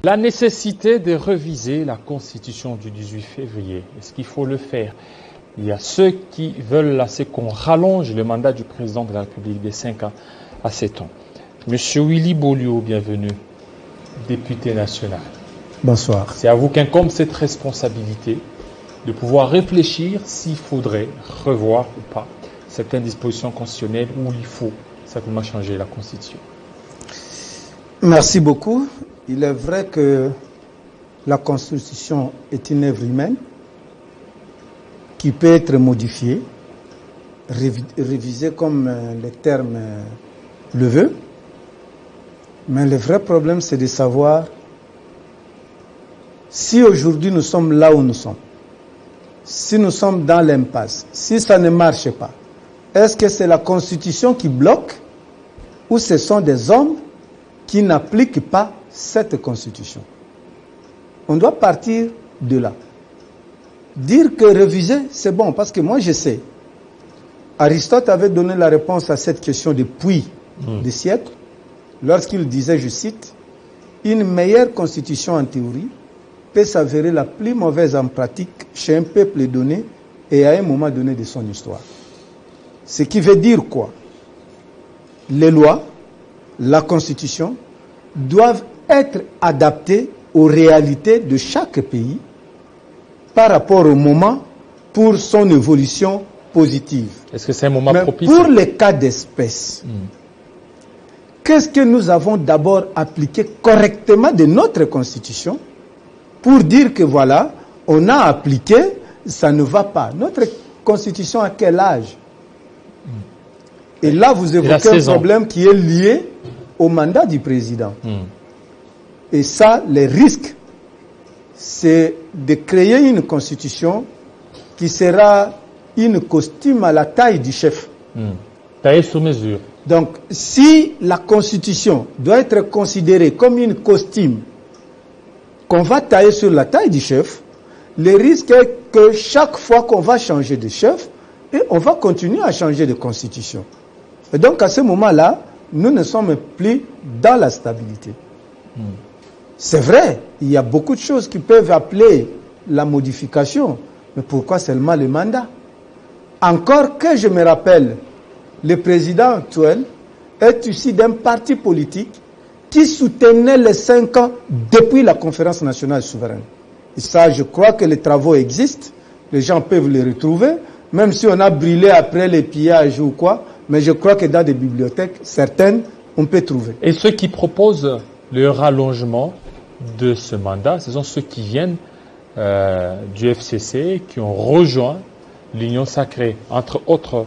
La nécessité de réviser la Constitution du 18 février, est-ce qu'il faut le faire? Il y a ceux qui veulent qu'on rallonge le mandat du président de la République de 5 ans à 7 ans. Monsieur Willy Bolio, bienvenue, député national. Bonsoir. C'est à vous qu'incombe cette responsabilité de pouvoir réfléchir s'il faudrait revoir ou pas certaines dispositions constitutionnelles où il faut simplement changer la Constitution. Merci beaucoup. Il est vrai que la Constitution est une œuvre humaine qui peut être modifiée, révisée comme les termes le veulent. Mais le vrai problème, c'est de savoir si aujourd'hui nous sommes là où nous sommes, si nous sommes dans l'impasse, si ça ne marche pas, est-ce que c'est la Constitution qui bloque ou ce sont des hommes qui n'appliquent pas cette Constitution? On doit partir de là. Dire que réviser, c'est bon, parce que moi je sais. Aristote avait donné la réponse à cette question depuis des siècles, lorsqu'il disait, je cite, « Une meilleure constitution en théorie peut s'avérer la plus mauvaise en pratique chez un peuple donné et à un moment donné de son histoire. » Ce qui veut dire quoi? Les lois, la constitution, doivent être adaptées aux réalités de chaque pays par rapport au moment pour son évolution positive. Est-ce que c'est un moment propice? Pour les cas d'espèce, qu'est-ce que nous avons d'abord appliqué correctement de notre constitution pour dire que voilà, on a appliqué, ça ne va pas. Notre constitution à quel âge? Et là, vous évoquez un problème qui est lié au mandat du président. Et ça, les risques, c'est de créer une constitution qui sera une costume à la taille du chef. Taillée sur mesure. Donc, si la constitution doit être considérée comme une costume qu'on va tailler sur la taille du chef, le risque est que chaque fois qu'on va changer de chef, et on va continuer à changer de constitution. Et donc, à ce moment-là, nous ne sommes plus dans la stabilité. C'est vrai, il y a beaucoup de choses qui peuvent appeler la modification, mais pourquoi seulement le mandat? Encore que je me rappelle, le président actuel est issu d'un parti politique qui soutenait les 5 ans depuis la conférence nationale souveraine. Et ça, je crois que les travaux existent, les gens peuvent les retrouver, même si on a brûlé après les pillages ou quoi, mais je crois que dans des bibliothèques, certaines, on peut trouver. Et ceux qui proposent le rallongement de ce mandat, ce sont ceux qui viennent du FCC, qui ont rejoint l'Union sacrée. Entre autres,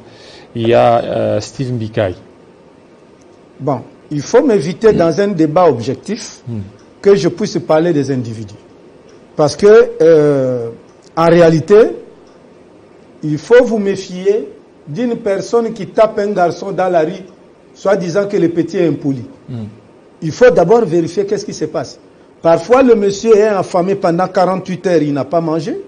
il y a Steve Mbikaï. Bon, il faut m'éviter dans un débat objectif que je puisse parler des individus. Parce que, en réalité, il faut vous méfier d'une personne qui tape un garçon dans la rue, soit disant que le petit est impoli. Il faut d'abord vérifier qu'est-ce qui se passe. Parfois, le monsieur est affamé pendant 48 heures, il n'a pas mangé.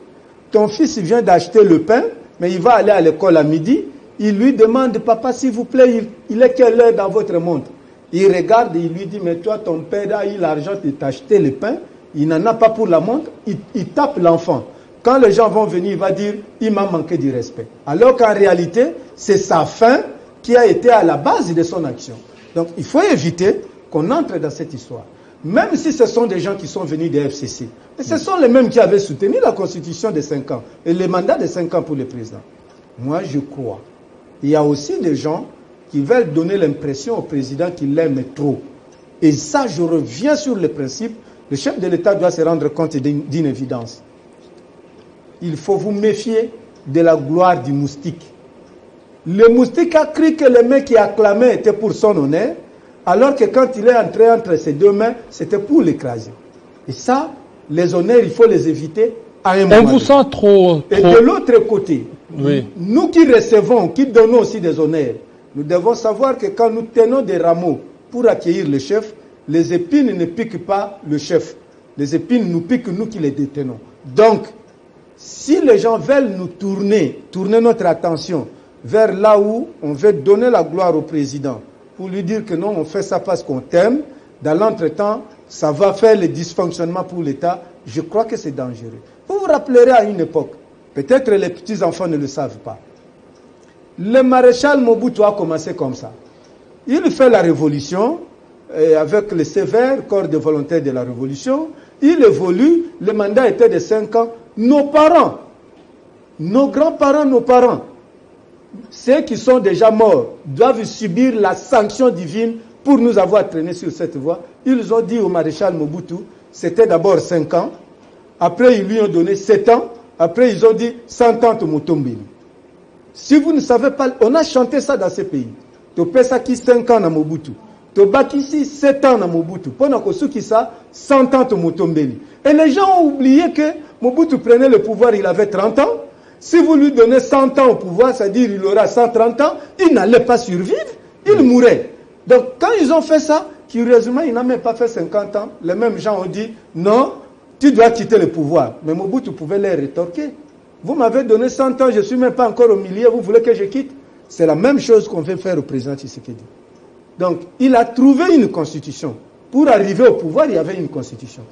Ton fils vient d'acheter le pain, mais il va aller à l'école à midi. Il lui demande, papa, s'il vous plaît, il est quelle heure dans votre montre? Il regarde et il lui dit, mais toi, ton père a eu l'argent de t'acheter le pain, il n'en a pas pour la montre, il tape l'enfant. Quand les gens vont venir, il va dire, il m'a manqué du respect. Alors qu'en réalité, c'est sa faim qui a été à la base de son action. Donc, il faut éviter qu'on entre dans cette histoire. Même si ce sont des gens qui sont venus des FCC. Et ce sont les mêmes qui avaient soutenu la constitution de 5 ans et le mandat de 5 ans pour le président. Moi, je crois. Il y a aussi des gens qui veulent donner l'impression au président qu'il l'aime trop. Et ça, je reviens sur le principe, le chef de l'État doit se rendre compte d'une évidence. Il faut vous méfier de la gloire du moustique. Le moustique a cru que le mec qui acclamait était pour son honneur, alors que quand il est entré entre ses deux mains, c'était pour l'écraser. Et ça, les honneurs, il faut les éviter à un moment. On vous sent trop... Et de l'autre côté, nous qui recevons, qui donnons aussi des honneurs, nous devons savoir que quand nous tenons des rameaux pour accueillir le chef, les épines ne piquent pas le chef. Les épines nous piquent, nous qui les détenons. Donc, si les gens veulent nous tourner notre attention vers là où on veut donner la gloire au président, pour lui dire que non, on fait ça parce qu'on t'aime, dans l'entretemps, ça va faire le dysfonctionnement pour l'État. Je crois que c'est dangereux. Vous vous rappellerez à une époque, peut-être les petits-enfants ne le savent pas. Le maréchal Mobutu a commencé comme ça. Il fait la révolution, avec le sévère corps de volontaires de la révolution. Il évolue, le mandat était de 5 ans. Nos parents, nos grands-parents, nos parents, ceux qui sont déjà morts, doivent subir la sanction divine pour nous avoir traînés sur cette voie. Ils ont dit au maréchal Mobutu, c'était d'abord 5 ans, après ils lui ont donné 7 ans, après ils ont dit 100 ans de Mutombili. Si vous ne savez pas, on a chanté ça dans ces pays. Tu pèses ça qui 5 ans à Mobutu. Tu bats ici 7 ans à Mobutu. Pendant que ceux qui ça, 100 ans de Mutombili. Et les gens ont oublié que Mobutu prenait le pouvoir, il avait 30 ans. Si vous lui donnez 100 ans au pouvoir, c'est-à-dire il aura 130 ans, il n'allait pas survivre, il mourrait. Donc quand ils ont fait ça, curieusement, il n'a même pas fait 50 ans. Les mêmes gens ont dit, non, tu dois quitter le pouvoir. Mais Mobutu pouvait les rétorquer. Vous m'avez donné 100 ans, je ne suis même pas encore au milieu, vous voulez que je quitte? C'est la même chose qu'on veut faire au président Tshisekedi. Donc, il a trouvé une constitution. Pour arriver au pouvoir, il y avait une constitution.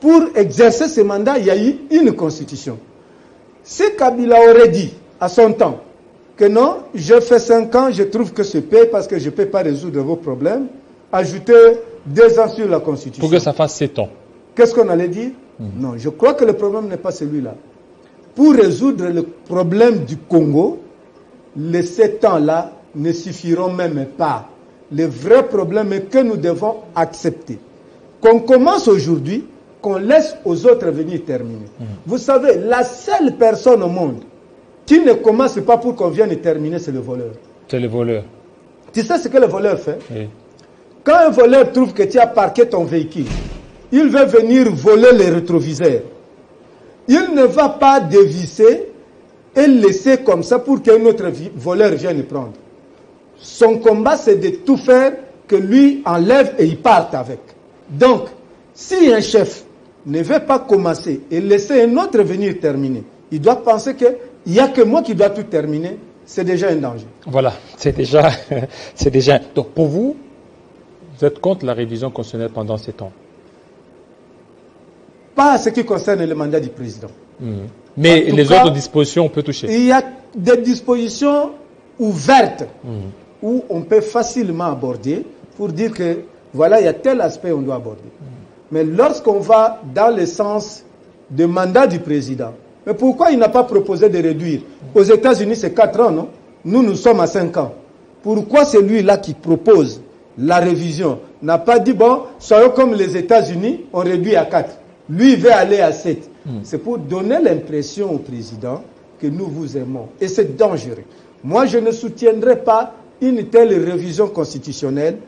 Pour exercer ce mandat, il y a eu une constitution. Si Kabila aurait dit à son temps que non, je fais 5 ans, je trouve que c'est paix parce que je ne peux pas résoudre vos problèmes, ajoutez 2 ans sur la constitution. Pour que ça fasse 7 ans. Qu'est-ce qu'on allait dire? Non, je crois que le problème n'est pas celui-là. Pour résoudre le problème du Congo, les 7 ans-là ne suffiront même pas. Le vrai problème est que nous devons accepter qu'on commence aujourd'hui, qu'on laisse aux autres venir terminer. Vous savez, la seule personne au monde qui ne commence pas pour qu'on vienne terminer, c'est le voleur. C'est le voleur. Tu sais ce que le voleur fait? Oui. Quand un voleur trouve que tu as parqué ton véhicule, il veut venir voler les rétroviseurs. Il ne va pas dévisser et laisser comme ça pour qu'un autre voleur vienne prendre. Son combat, c'est de tout faire que lui enlève et il parte avec. Donc, si un chef ne veut pas commencer et laisser un autre venir terminer, il doit penser qu'il n'y a que moi qui dois tout terminer, c'est déjà un danger. Voilà, c'est déjà... Donc, pour vous, vous êtes contre la révision constitutionnelle pendant 7 ans? Pas ce qui concerne le mandat du président. Mais les autres dispositions, on peut toucher. Il y a des dispositions ouvertes où on peut facilement aborder pour dire que voilà, il y a tel aspect qu'on doit aborder. Mais lorsqu'on va dans le sens du mandat du président, mais pourquoi il n'a pas proposé de réduire? Aux États-Unis, c'est 4 ans, non? Nous sommes à 5 ans. Pourquoi celui-là qui propose la révision n'a pas dit, bon, soyons comme les États-Unis, on réduit à 4. Lui, il veut aller à 7. C'est pour donner l'impression au président que nous vous aimons. Et c'est dangereux. Moi, je ne soutiendrai pas une telle révision constitutionnelle.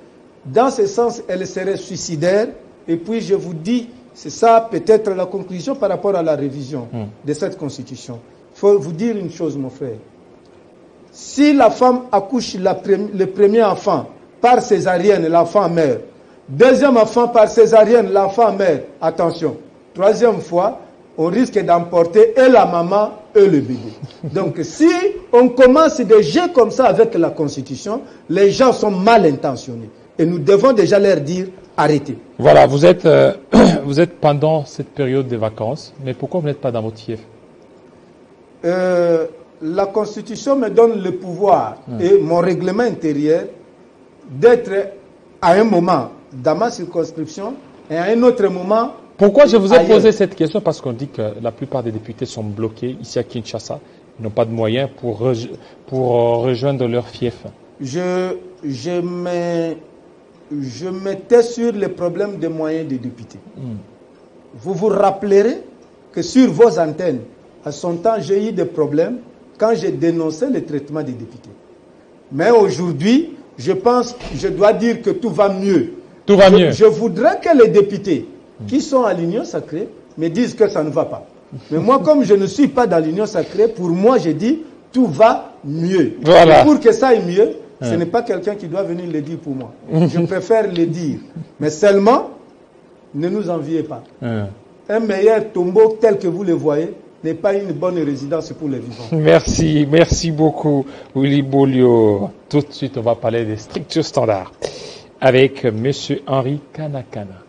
Dans ce sens, elle serait suicidaire. Et puis, je vous dis, c'est ça peut-être la conclusion par rapport à la révision de cette constitution. Il faut vous dire une chose, mon frère. Si la femme accouche le premier enfant par césarienne, l'enfant meurt. Deuxième enfant par césarienne, l'enfant meurt. Attention. Troisième fois, on risque d'emporter et la maman et le bébé. Donc, si on commence des jeux comme ça avec la Constitution, les gens sont mal intentionnés. Et nous devons déjà leur dire, arrêtez. Voilà, vous êtes pendant cette période de vacances, mais pourquoi vous n'êtes pas dans votre fief? La Constitution me donne le pouvoir et mon règlement intérieur d'être à un moment dans ma circonscription et à un autre moment. Pourquoi je vous ai posé cette question? Parce qu'on dit que la plupart des députés sont bloqués ici à Kinshasa. Ils n'ont pas de moyens pour rejoindre leur fief. Je mettais sur les problèmes des moyens des députés. Vous vous rappellerez que sur vos antennes, à son temps, j'ai eu des problèmes quand j'ai dénoncé le traitement des députés. Mais aujourd'hui, je pense, je dois dire que tout va mieux. Tout va mieux. Je voudrais que les députés qui sont à l'Union sacrée me disent que ça ne va pas. Mais moi, comme je ne suis pas dans l'Union sacrée, pour moi, j'ai dit tout va mieux. Voilà. Et pour que ça aille mieux, ce n'est pas quelqu'un qui doit venir le dire pour moi. Je préfère le dire. Mais seulement, ne nous enviez pas. Un meilleur tombeau tel que vous le voyez n'est pas une bonne résidence pour les vivants. Merci beaucoup, Willy Bolio. Tout de suite, on va parler des structures standards avec M. Henri Kanakana.